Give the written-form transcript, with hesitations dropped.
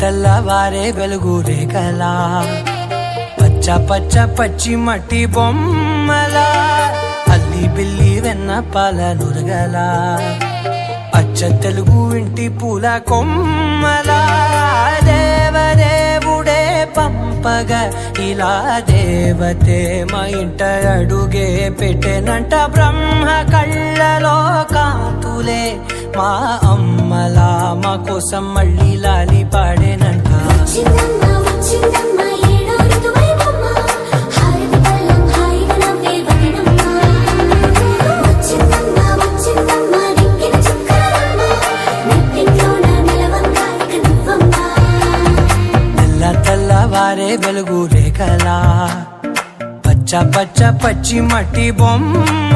తెల్లవారే వెలుగు రేఖలా పచ్చ పచ్చ పచ్చి మట్టి బొమ్మలా అల్లి బిల్లి వెన్న పాల నురగలా అచ్చ తెలుగు ఇంటి పూల కొమ్మలా దేవదేవుడే పంపగా ఇలా దేవతే మా ఇంట అడుగే పెట్టెనంట బ్రహ్మ కళ్ళలో కాంతులే మా అమ్మలా మా కోసం మళ్ళీ లాలి పాడేనంట తెల్లవారే వెలుగు రేఖలా పచ్చ పచ్చ పచ్చి మట్టి బొమ్మ